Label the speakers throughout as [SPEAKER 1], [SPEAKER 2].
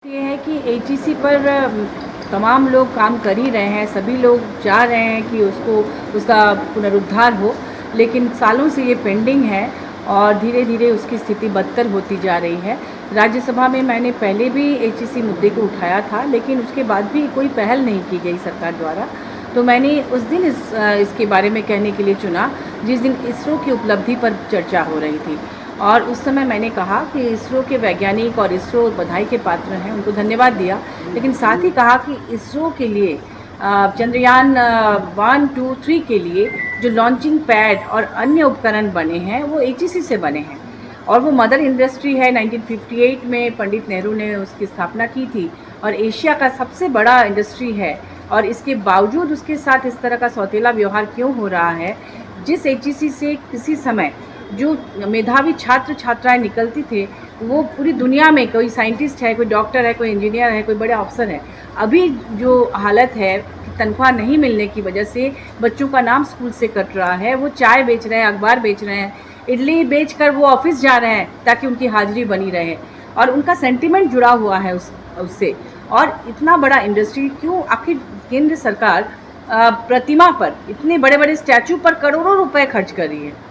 [SPEAKER 1] ये है कि एचईसी पर तमाम लोग काम कर ही रहे हैं, सभी लोग चाह रहे हैं कि उसका पुनरुद्धार हो, लेकिन सालों से ये पेंडिंग है और धीरे धीरे उसकी स्थिति बदतर होती जा रही है। राज्यसभा में मैंने पहले भी एचईसी मुद्दे को उठाया था, लेकिन उसके बाद भी कोई पहल नहीं की गई सरकार द्वारा। तो मैंने उस दिन इसके बारे में कहने के लिए चुना जिस दिन इसरो की उपलब्धि पर चर्चा हो रही थी, और उस समय मैंने कहा कि इसरो के वैज्ञानिक और इसरो बधाई के पात्र हैं, उनको धन्यवाद दिया, लेकिन साथ ही कहा कि इसरो के लिए चंद्रयान 1, 2, 3 के लिए जो लॉन्चिंग पैड और अन्य उपकरण बने हैं वो एचईसी से बने हैं, और वो मदर इंडस्ट्री है। 1958 में पंडित नेहरू ने उसकी स्थापना की थी और एशिया का सबसे बड़ा इंडस्ट्री है, और इसके बावजूद उसके साथ इस तरह का सौतेला व्यवहार क्यों हो रहा है। जिस एचईसी से किसी समय जो मेधावी छात्र छात्राएं निकलती थे, वो पूरी दुनिया में कोई साइंटिस्ट है, कोई डॉक्टर है, कोई इंजीनियर है, कोई बड़े अफसर है। अभी जो हालत है कि तनख्वाह नहीं मिलने की वजह से बच्चों का नाम स्कूल से कट रहा है, वो चाय बेच रहे हैं, अखबार बेच रहे हैं, इडली बेचकर वो ऑफिस जा रहे हैं ताकि उनकी हाजिरी बनी रहे, और उनका सेंटिमेंट जुड़ा हुआ है उससे। और इतना बड़ा इंडस्ट्री क्यों, आखिर केंद्र सरकार प्रतिमा पर, इतने बड़े बड़े स्टैचू पर करोड़ों रुपए खर्च कर रही है।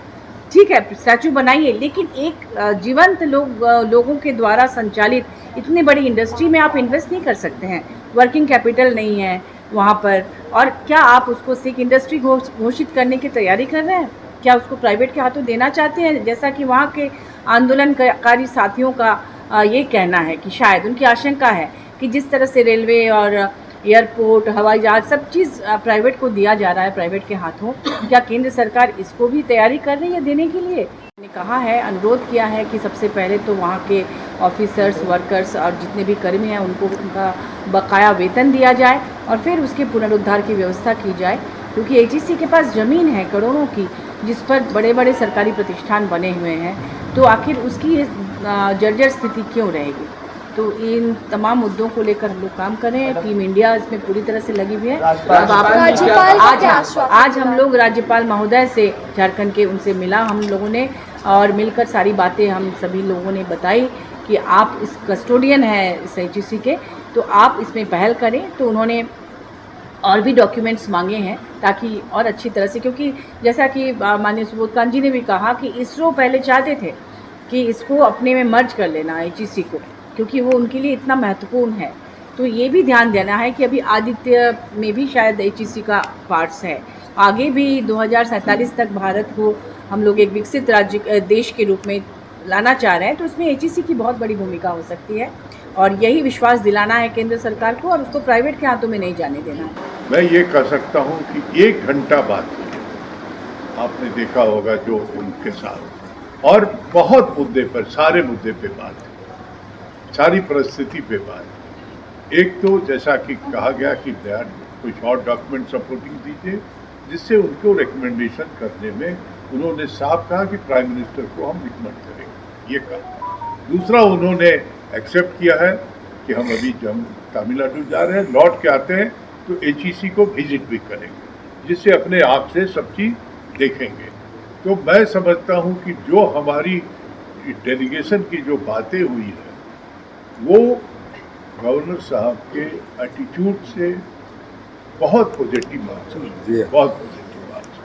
[SPEAKER 1] ठीक है, स्टैचू बनाइए, लेकिन एक जीवंत लोगों के द्वारा संचालित इतनी बड़ी इंडस्ट्री में आप इन्वेस्ट नहीं कर सकते हैं। वर्किंग कैपिटल नहीं है वहाँ पर, और क्या आप उसको सिख इंडस्ट्री घोषित करने की तैयारी कर रहे हैं? क्या उसको प्राइवेट के हाथों देना चाहते हैं, जैसा कि वहाँ के आंदोलनकारी साथियों का ये कहना है कि शायद उनकी आशंका है कि जिस तरह से रेलवे और एयरपोर्ट, हवाई जहाज, सब चीज़ प्राइवेट को दिया जा रहा है, प्राइवेट के हाथों, क्या केंद्र सरकार इसको भी तैयारी कर रही है देने के लिए? ने कहा है, अनुरोध किया है कि सबसे पहले तो वहाँ के ऑफिसर्स, वर्कर्स और जितने भी कर्मी हैं उनको उनका बकाया वेतन दिया जाए, और फिर उसके पुनरुद्धार की व्यवस्था की जाए, क्योंकि एचईसी के पास ज़मीन है करोड़ों की, जिस पर बड़े बड़े सरकारी प्रतिष्ठान बने हुए हैं, तो आखिर उसकी जर्जर स्थिति क्यों रहेगी? तो इन तमाम मुद्दों को लेकर हम लोग काम करें। टीम इंडिया इसमें पूरी तरह से लगी हुई है। अब आज हम लोग राज्यपाल महोदय से, झारखंड के, उनसे मिला हम लोगों ने, और मिलकर सारी बातें हम सभी लोगों ने बताई कि आप इस कस्टोडियन हैं इस एचईसी के, तो आप इसमें पहल करें। तो उन्होंने और भी डॉक्यूमेंट्स मांगे हैं ताकि और अच्छी तरह से, क्योंकि जैसा कि माननीय सुबोध कांत जी ने भी कहा कि इसरो पहले चाहते थे कि इसको अपने में मर्ज कर लेना एचईसी को, क्योंकि वो उनके लिए इतना महत्वपूर्ण है। तो ये भी ध्यान देना है कि अभी आदित्य में भी शायद एचईसी का पार्ट्स है। आगे भी 2047 तक भारत को हम लोग एक विकसित देश के रूप में लाना चाह रहे हैं, तो इसमें एचईसी की बहुत बड़ी भूमिका हो सकती है, और यही विश्वास दिलाना है केंद्र सरकार को, और उसको प्राइवेट के हाथों में नहीं जाने देना है।
[SPEAKER 2] मैं ये कह सकता हूँ कि 1 घंटा बात आपने देखा होगा जो उनके साथ, और बहुत मुद्दे पर, सारे मुद्दे पे बात, सारी परिस्थिति पे बात। एक तो जैसा कि कहा गया कि कोई शॉर्ट डॉक्यूमेंट सपोर्टिंग दीजिए, जिससे उनको रिकमेंडेशन करने में उन्होंने साफ कहा कि प्राइम मिनिस्टर को हम रिकमेंड करेंगे, ये कहा। दूसरा, उन्होंने एक्सेप्ट किया है कि हम अभी तमिलनाडु जा रहे हैं, लौट के आते हैं तो एचईसी को विजिट भी करेंगे, जिससे अपने आप से सब चीज़ देखेंगे। तो मैं समझता हूँ कि जो हमारी डेलीगेशन की जो बातें हुई है, वो गवर्नर साहब के एटीट्यूड से बहुत पॉजिटिव बात है, बहुत पॉजिटिव।